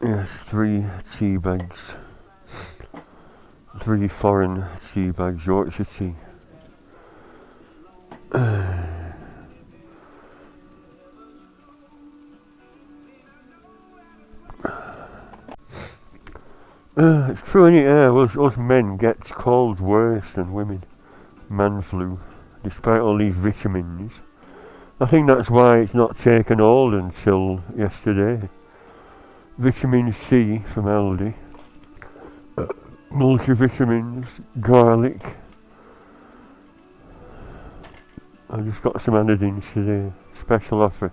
Yes, 3 tea bags. 3 foreign tea bags, Yorkshire tea. It's true, innit? Yeah, us men get colds worse than women. Man flu, despite all these vitamins. I think that's why it's not taken hold until yesterday. Vitamin C from Aldi, multivitamins, garlic. I just got some anodines today. Special offer.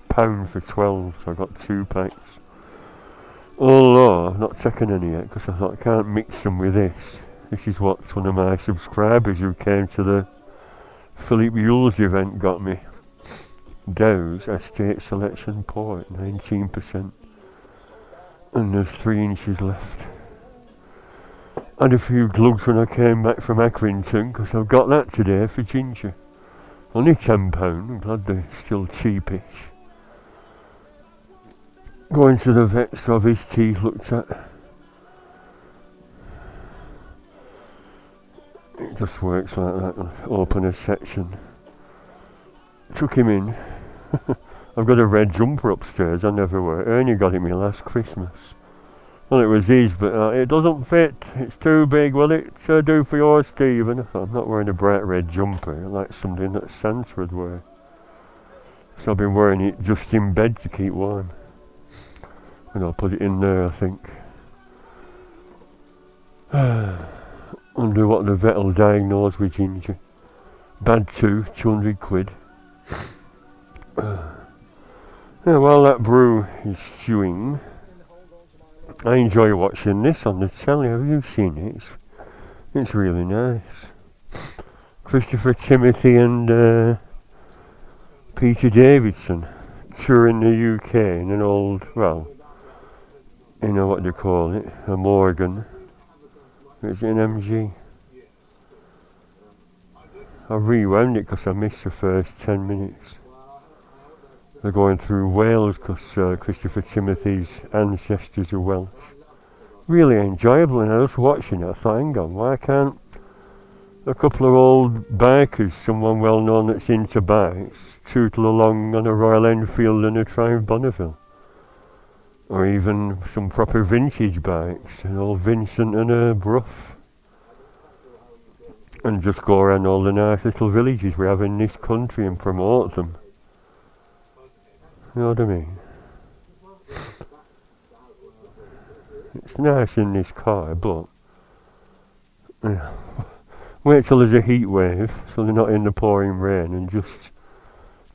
£1 for 12, so I got 2 packs. Although I've not taken any yet because I thought I can't mix them with this. This is what one of my subscribers who came to the Philip Yule's event got me. Dow's Estate Selection Port, 19%. And there's 3 inches left. Had a few glugs when I came back from Accrington because I've got that today for ginger. Only £10, I'm glad they're still cheapish. Going to the vet to have his teeth looked at. It just works like that, open a section. Took him in. I've got a red jumper upstairs I never wear. Ernie got it me last Christmas. Well, it was his, but it doesn't fit. It's too big. Will it do for yours, Stephen? I thought, I'm not wearing a bright red jumper. I like something that Santa would wear. So I've been wearing it just in bed to keep warm. And I'll put it in there, I think. Wonder what the vet will diagnose with ginger. Bad tooth, £200. Yeah, while that brew is stewing, I enjoy watching this on the telly. Have you seen it? It's really nice. Christopher Timothy and Peter Davidson touring the UK in an old, well, you know what they call it, a Morgan. It's an MG. I rewound it because I missed the first 10 minutes. They're going through Wales because Christopher Timothy's ancestors are Welsh. Really enjoyable, and I was watching it, I thought, hang on, why can't a couple of old bikers, someone well known that's into bikes, tootle along on a Royal Enfield and a Triumph Bonneville? Or even some proper vintage bikes, an old Vincent and a Brough. And just go around all the nice little villages we have in this country and promote them. You know what I mean? It's nice in this car, but wait till there's a heat wave so they're not in the pouring rain, and just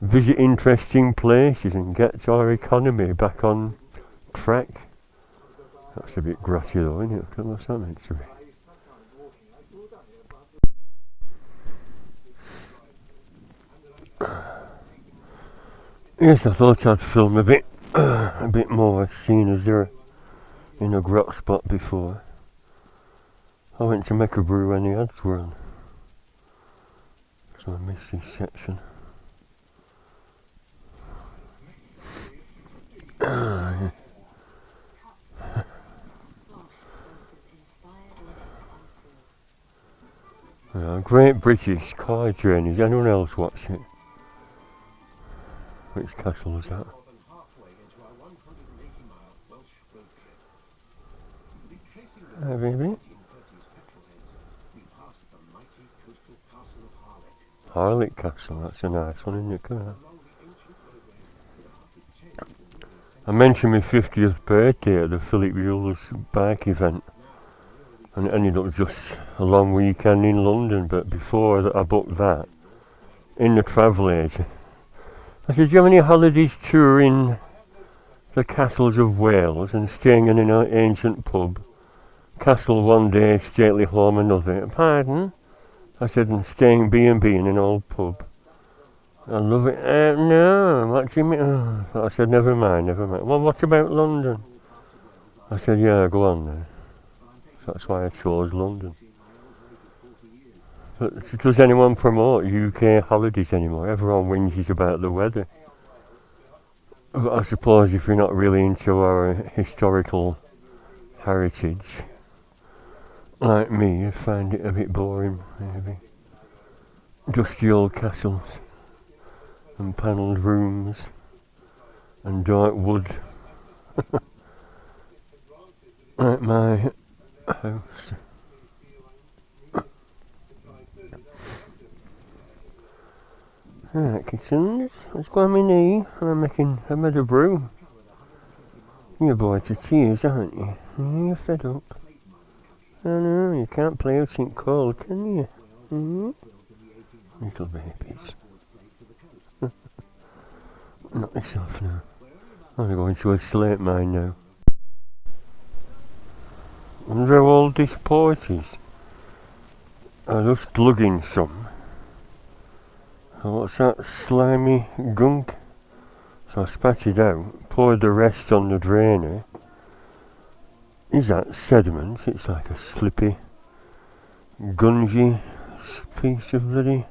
visit interesting places and get our economy back on track. That's a bit grotty though, isn't it? What's that meant to be? Yes, I thought I'd film a bit more, seeing as they're in a grot spot before. I went to make a brew when the ads were on, so I missed this section. Great British Car Journeys. Anyone else watch it? Which castle was that? Harlech Castle, that's a nice one, isn't it? Come on. I mentioned my 50th birthday at the Philip Yule's bike event, and it ended up just a long weekend in London, but before that I booked that, in the travel agent, I said, do you have any holidays touring the castles of Wales and staying in an ancient pub? Castle one day, stately home another. Pardon? I said, and staying B&B in an old pub. I love it. No, what do you mean? Oh. I said, never mind. Well, what about London? I said, yeah, go on then. So that's why I chose London. But does anyone promote UK holidays anymore? Everyone whinges about the weather. But I suppose if you're not really into our historical heritage, like me, you find it a bit boring, maybe. Just the old castles, and panelled rooms, and dark wood, like my house. Alright, kittens, let's go on my knee. I'm made a brew. You're bored to tears, aren't you? You're fed up. I know, you can't play out in cold, can you? Little babies. Knock this off now. I'm going to a slate mine now. Wonder how old this port is. I just dug in some. What's that slimy gunk? So I spat it out, poured the rest on the drainer. Is that sediment? It's like a slippy, gungy piece of bloody...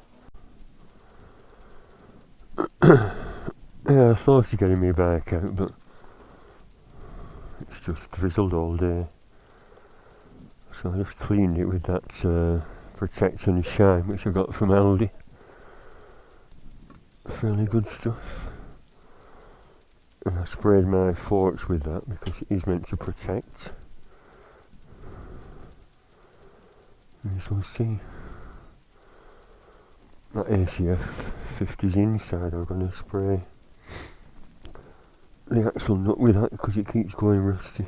Yeah, I thought of getting my bike out, but it's just drizzled all day. So I just cleaned it with that Protect and Shine, which I got from Aldi. Fairly good stuff. And I sprayed my forks with that because it is meant to protect. And you shall see. That ACF 50's inside, I'm going to spray the axle nut with that because it keeps going rusty.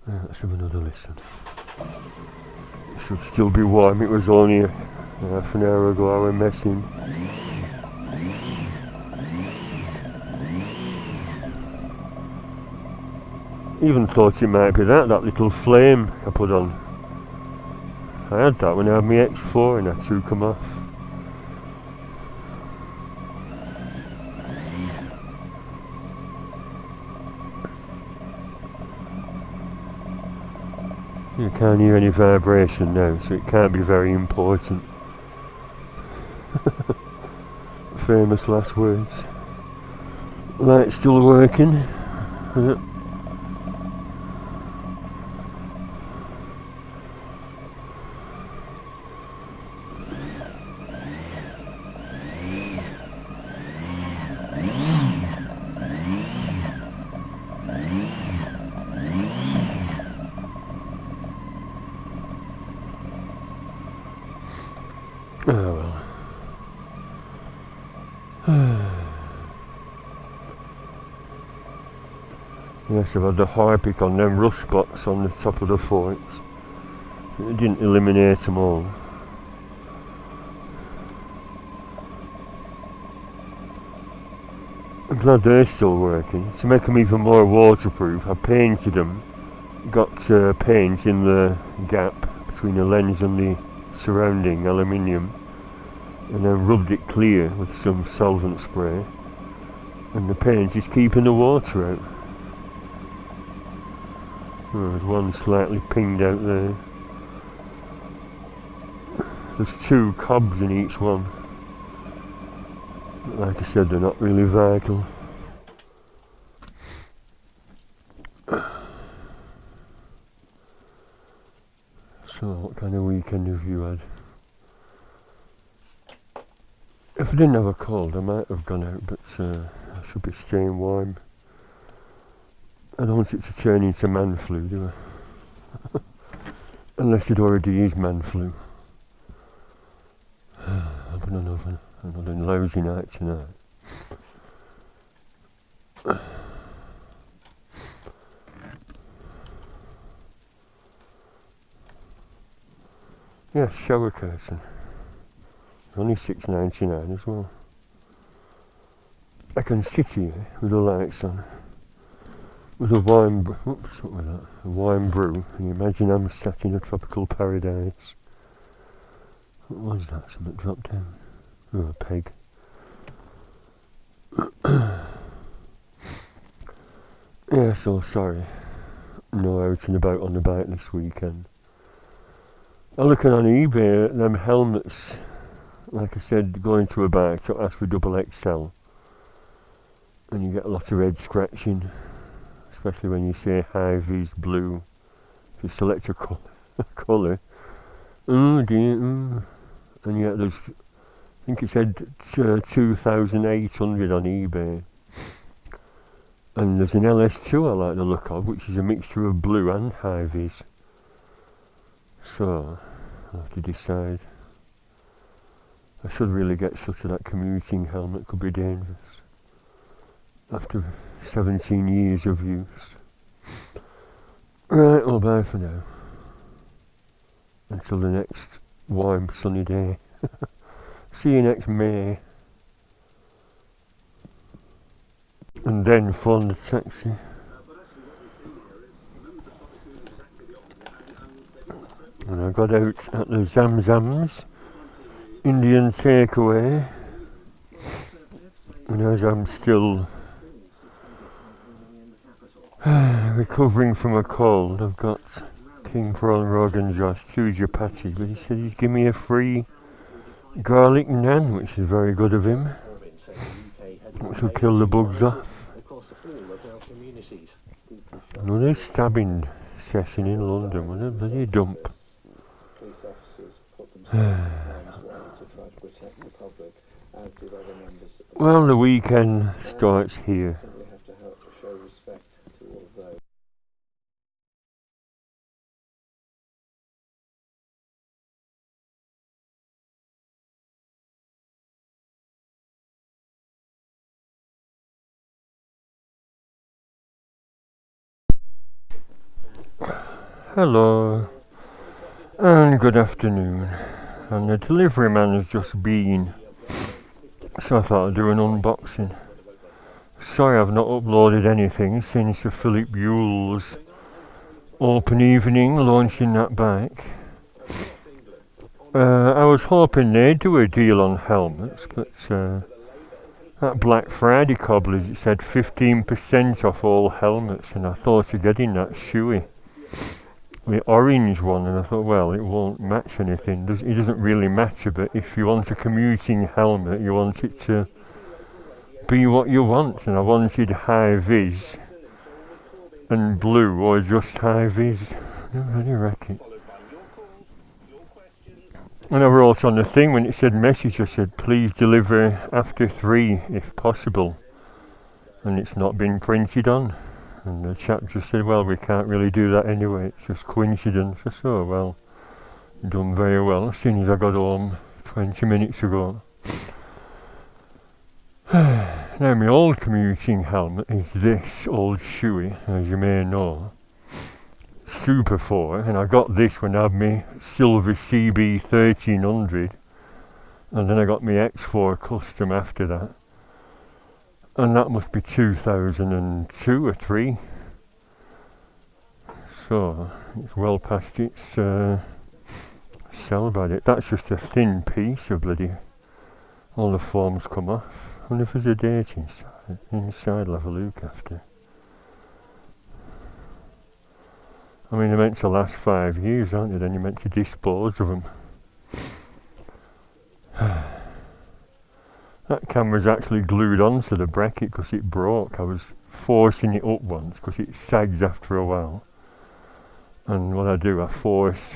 Yeah, let's have another listen. It should still be warm, it was only half an hour ago I was messing. Even thought it might be that little flame I put on. I had that when I had my X4 and I took them off. You can't hear any vibration now, so it can't be very important. Famous last words. Light's still working. Oh well. Yes, I've had the Harpic on them rust spots on the top of the forks. It didn't eliminate them all. I'm glad they're still working. To make them even more waterproof, I painted them. Got paint in the gap between the lens and the surrounding aluminium, and then rubbed it clear with some solvent spray, and the paint is keeping the water out. Oh, there's one slightly pinged out there. There's 2 cobs in each one. But like I said, they're not really vital. So, what kind of weekend have you had? If I didn't have a cold, I might have gone out, but I should be staying warm. I don't want it to turn into man flu, do I? Unless it already is man flu. I've got another lousy night tonight. Yeah, shower curtain. Only $6.99 as well. I can sit here with the lights on, with a wine brew. Whoops, what was that? A wine brew. And you imagine I'm sat in a tropical paradise. What was that? Something dropped down. Oh, a peg. Yeah, so sorry. No out and about on the bike this weekend. I'm looking on eBay at them helmets like I said, going to a bar shop, ask for double XL, and you get a lot of head scratching, especially when you say high vis blue. If you select a colour, oh dear, and yet there's, I think it said 2,800 on eBay. And there's an LS2 I like the look of, which is a mixture of blue and high vis. So, I'll have to decide. I should really get shut of that commuting helmet, could be dangerous. After 17 years of use. Right, well bye for now. Until the next warm sunny day. See you next May. And then phone the taxi. And I got out at the Zamzams Indian takeaway, and as I'm still recovering from a cold, I've got King Prawn Rogan Josh, choose your patties, but he said he's given me a free garlic naan, which is very good of him, which will kill the bugs off. Another stabbing session in London, what a bloody dump. Well, the weekend starts here. Hello, and good afternoon. And the delivery man has just been, so I thought I'd do an unboxing. Sorry I've not uploaded anything since the Philip Buell's open evening launching that bike. I was hoping they'd do a deal on helmets, but that Black Friday cobblers, it said 15% off all helmets, and I thought of getting that shoey, the orange one, and I thought, well, it won't match anything. It doesn't really matter, but if you want a commuting helmet, you want it to be what you want, and I wanted high vis and blue, or just high vis. I don't really reckon. And I wrote on the thing when it said message, I said please deliver after 3 if possible, and it's not been printed on. And the chap just said, well, we can't really do that anyway, it's just coincidence. I said, oh well, done very well as soon as I got home 20 minutes ago. Now my old commuting helmet is this old shoey, as you may know, Super 4, and I got this when I had my silver CB 1300, and then I got my X4 custom after that, and that must be 2002 or 3, so it's well past its sell by date. That's just a thin piece of bloody, all the foams come off. I wonder if there's a date inside I'll have a look after. I mean, they're meant to last 5 years, aren't they? Then you're meant to dispose of them. That camera's actually glued onto the bracket because it broke. I was forcing it up once because it sags after a while. And what I do, I force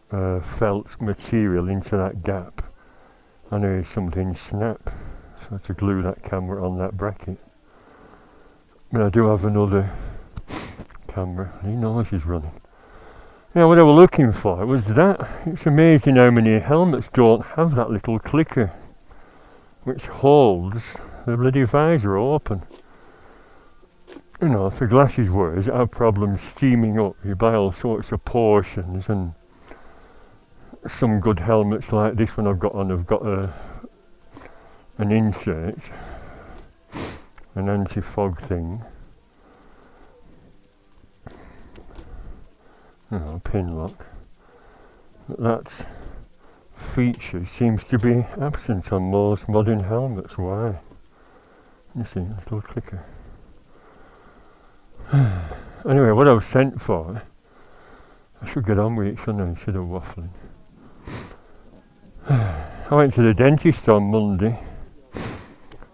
felt material into that gap. And there's something snap. So I had to glue that camera on that bracket. But I do have another camera. He knows he's running. Now what I was looking for was that. It's amazing how many helmets don't have that little clicker which holds the bloody visor open. You know, if the glasses were, it had problems steaming up. You buy all sorts of portions, and some good helmets like this one I've got on have got an insert, an anti-fog thing. You know, pin lock. But that feature seems to be absent on most modern helmets. Why? You see, little clicker. Anyway, what I was sent for, I should get on with it, shouldn't I, instead of waffling. I went to the dentist on Monday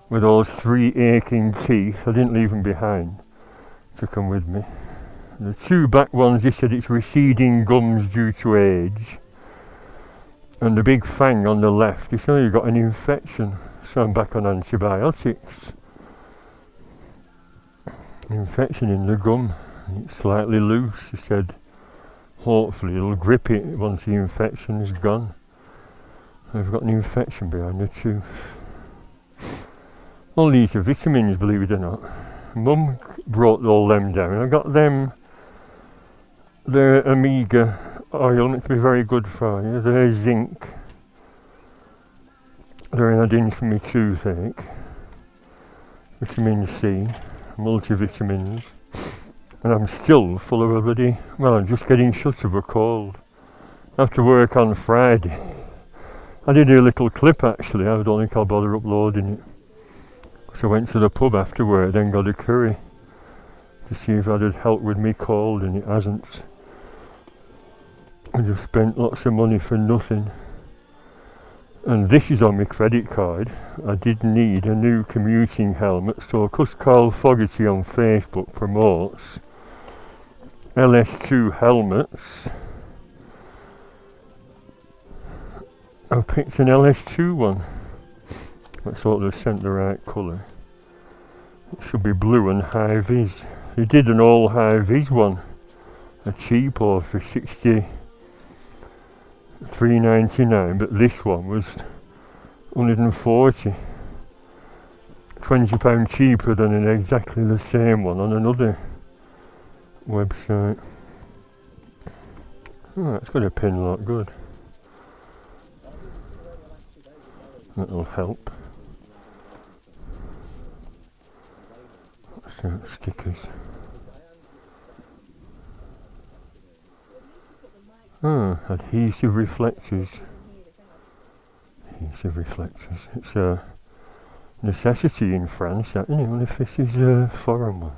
with those 3 aching teeth. I didn't leave them behind, took them with me. The 2 back ones, they said it's receding gums due to age. And the big fang on the left, they said you've got an infection, so I'm back on antibiotics. Infection in the gum, it's slightly loose. He said hopefully it'll grip it once the infection is gone. I've got an infection behind the tooth. All these are vitamins, believe it or not. Mum brought all them down. I got them. They're omega oil, meant to be very good for you. They're zinc. They're adding for me toothache. Vitamin C, multivitamins. And I'm still full of a bloody, well, I'm just getting shut of a cold. I have to work on Friday. I did a little clip actually, I don't think I'll bother uploading it. So I went to the pub after work, then got a curry to see if that had helped with me cold, and it hasn't. I just spent lots of money for nothing. And this is on my credit card. I did need a new commuting helmet, so because Carl Fogarty on Facebook promotes LS2 helmets, I've picked an LS2 one. Let's hope they've sent the right colour. It should be blue and high vis. They did an all high vis one, a cheapo for $63.99, but this one was 140. £20 cheaper than exactly the same one on another website. Oh, it's got a pin lock, good. That'll help. What's that? Stickers. Oh, adhesive reflectors. Adhesive reflectors. It's a necessity in France, even if this is a foreign one.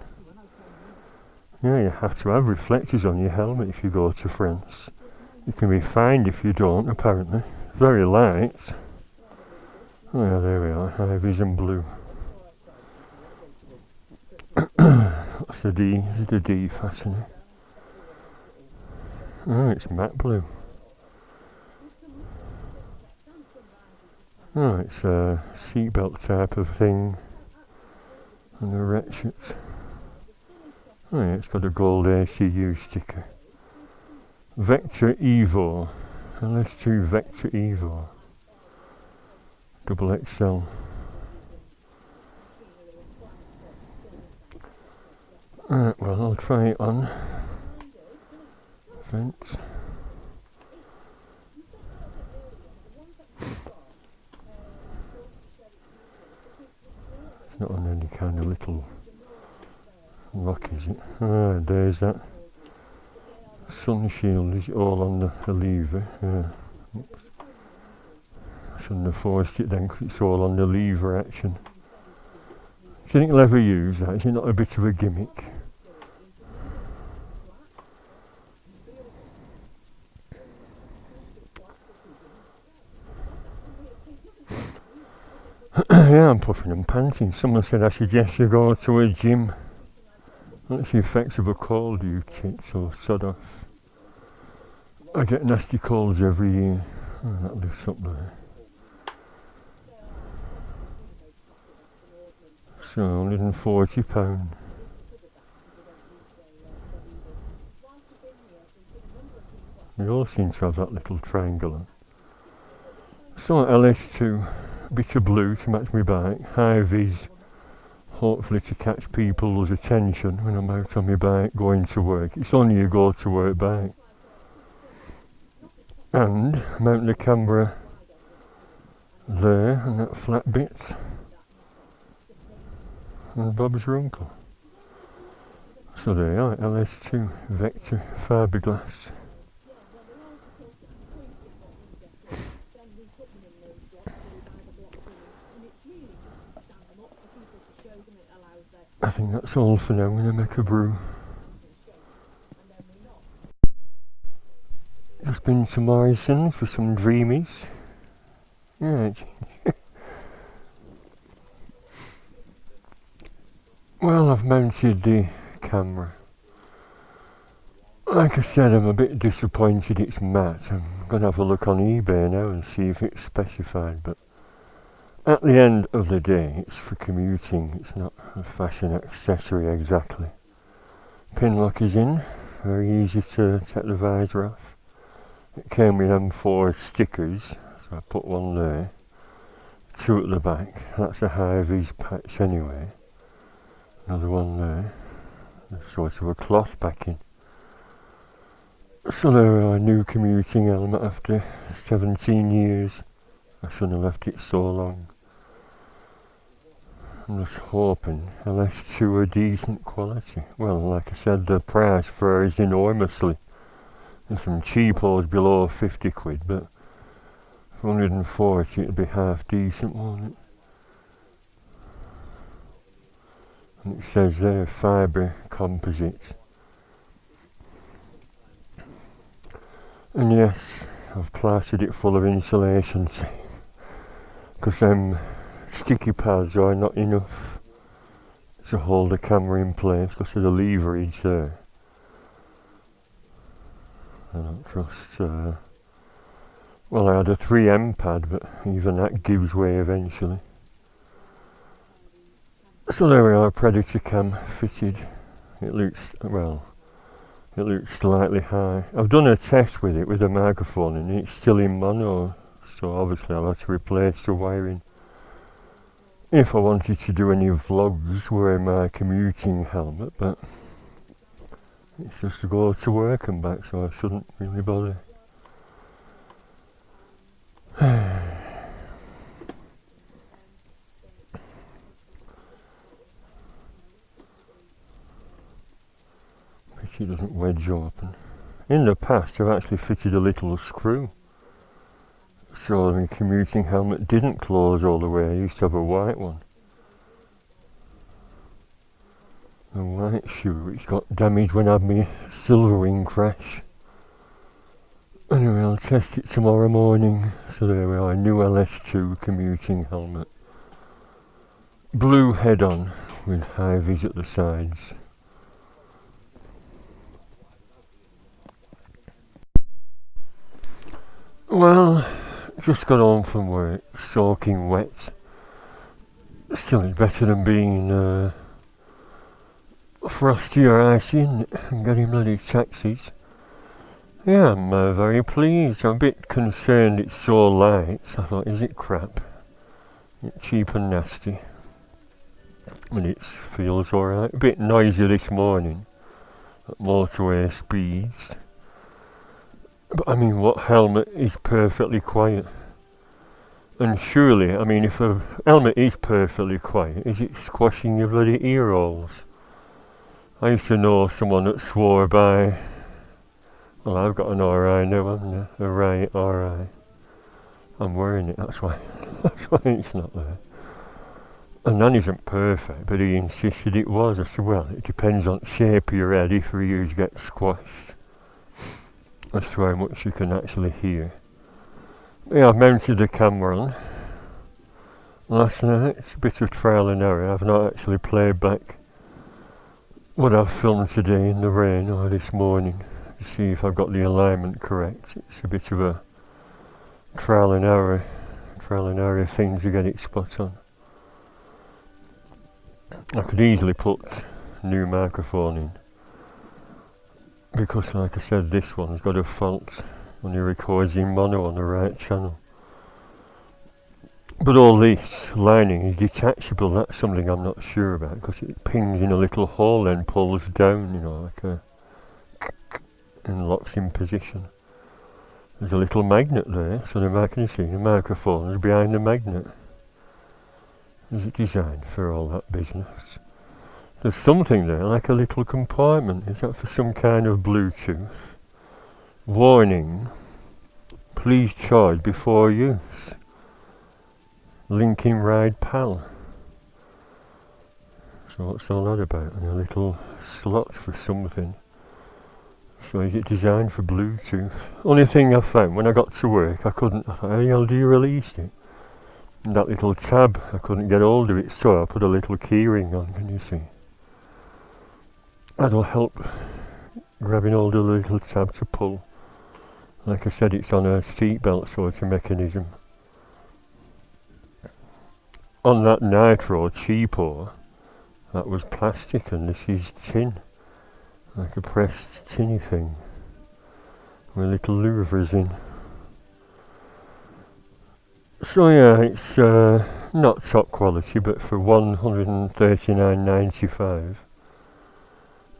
Yeah, you have to have reflectors on your helmet if you go to France. You can be fined if you don't, apparently. Very light. Oh yeah, there we are, high vis and blue. What's the D? Is it a D fastener? Oh, it's matte blue. Oh, it's a seatbelt type of thing. And a ratchet. Oh yeah, it's got a gold ACU sticker. Vector Evo. LS2 Vector Evo. Double XL. Well, I'll try it on. Vent. It's not on any kind of little lock, is it? Ah, there's that sun shield. Is it all on the lever? Yeah. Oops. Shouldn't have forced it then, because it's all on the lever action. Do you think they'll ever use that? Is it not a bit of a gimmick? Yeah, I'm puffing and panting. Someone said I suggest you go to a gym. That's the effects of a cold, you tit, so sod off. I get nasty colds every year. Oh, that lifts up there. So, £140. They all seem to have that little triangle on. So LS2, bit of blue to match my bike, high vis, hopefully to catch people's attention when I'm out on my bike going to work. It's only a go to work bike. And mount the camera there, and that flat bit. And Bob's your uncle. So there you are, LS2 Vector fiberglass. I think that's all for now. I'm going to make a brew. Just been to Morrison's for some dreamies. Yeah. Well, I've mounted the camera. Like I said, I'm a bit disappointed it's matte. I'm going to have a look on eBay now and see if it's specified, but at the end of the day, it's for commuting. It's not a fashion accessory exactly. Pin lock is in, very easy to take the visor off. It came with M4 stickers, so I put one there, two at the back. That's a high-vis patch anyway. Another one there, there's sort of a cloth backing. So there are a new commuting helmet after 17 years. I shouldn't have left it so long. I'm just hoping LS2 are decent quality. Well, like I said, the price varies enormously. There's some cheapos below 50 quid, but for 140 it'd be half decent, won't it? And it says there, fibre composite. And yes, I've plastered it full of insulation tape, because them sticky pads are not enough to hold the camera in place because of the leverage there. I don't trust, well, I had a 3M pad, but even that gives way eventually. So there we are, Predator cam fitted. It looks, well, it looks slightly high. I've done a test with it with a microphone and it's still in mono, so obviously I'll have to replace the wiring. If I wanted to do any vlogs wearing my commuting helmet, but it's just to go to work and back, so I shouldn't really bother. Pity it doesn't wedge open. In the past I've actually fitted a little screw, so the commuting helmet didn't close all the way. I used to have a white one. A white shoe which got damaged when I had my silver wing crash. Anyway, I'll test it tomorrow morning. So there we are, new LS2 commuting helmet. Blue head on with high vis at the sides. Well, just got home from work, soaking wet. Still, it's better than being frosty or icy, isn't it? And getting bloody taxis. Yeah, I'm very pleased. I'm a bit concerned it's so light. I thought, is it crap? It's cheap and nasty. And it feels alright. A bit noisy this morning at motorway speeds. But I mean, what helmet is perfectly quiet? And surely, I mean, if a helmet is perfectly quiet, is it squashing your bloody ear holes? I used to know someone that swore by, well, I've got an RI now, haven't I? A right RI. I'm wearing it, that's why it's not there. And that isn't perfect, but he insisted it was. I said, well, it depends on the shape of your head if your ears get squashed. That's how much you can actually hear. Yeah, I've mounted the camera on. Last night, it's a bit of trial and error. I've not actually played back what I've filmed today in the rain or this morning to see if I've got the alignment correct. It's a bit of a trial and error thing to get it spot on. I could easily put a new microphone in, because like I said, this one's got a fault when it records in mono on the right channel. But all this lining is detachable. That's something I'm not sure about, because it pings in a little hole and pulls down, you know, like a and locks in position. There's a little magnet there, so the can you see the microphone is behind the magnet. Is it designed for all that business? There's something there, like a little compartment. Is that for some kind of Bluetooth? Warning, please charge before use. Linking Ride PAL. So what's all that about? And a little slot for something. So is it designed for Bluetooth? Only thing I found when I got to work, I couldn't, I thought, how the hell do you release it? And that little tab, I couldn't get hold of it, so I put a little keyring on, can you see? That'll help grabbing hold of the little tab to pull. Like I said, it's on a seatbelt sort of mechanism. On that Nitro cheapo, that was plastic and this is tin. Like a pressed tinny thing. With little louvers in. So yeah, it's not top quality, but for £139.95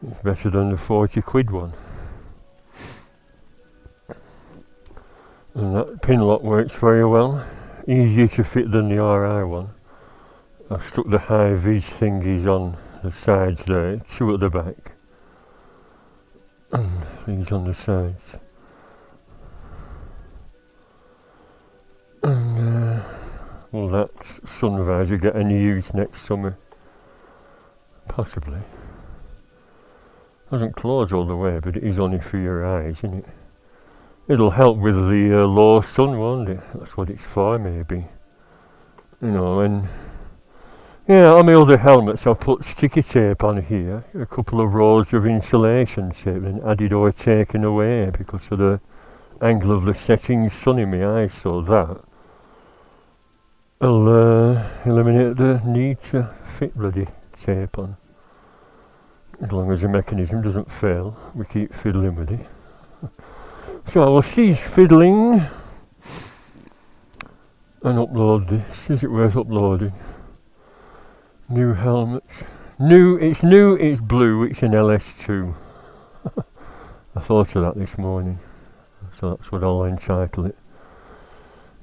it's better than the 40 quid one. And that pin lock works very well. Easier to fit than the RI one. I've stuck the high vis thingies on the sides there, 2 at the back. And these on the sides. And will that sun visor get any use next summer? Possibly. Doesn't close all the way, but it is only for your eyes, isn't it? It'll help with the low sun, won't it? That's what it's for, maybe. You know, and yeah, on my other helmets I've put sticky tape on here, a couple of rows of insulation tape, and added or taken away because of the angle of the setting sun in my eyes, so that will eliminate the need to fit bloody tape on. As long as the mechanism doesn't fail, we keep fiddling with it. So I will cease fiddling and upload this. Is it worth uploading? New helmet. It's new, it's blue, it's an LS2. I thought of that this morning, so that's what I'll entitle it.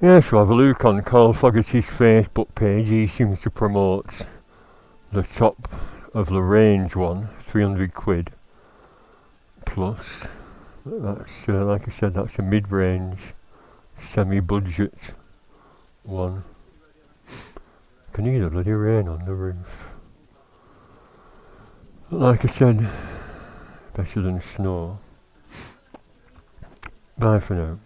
Yeah, so have a look on Carl Fogarty's Facebook page. He seems to promote the top of the range one, 300 quid plus. That's like I said, that's a mid-range, semi-budget one. Can hear the bloody rain on the roof. But like I said, better than snow. Bye for now.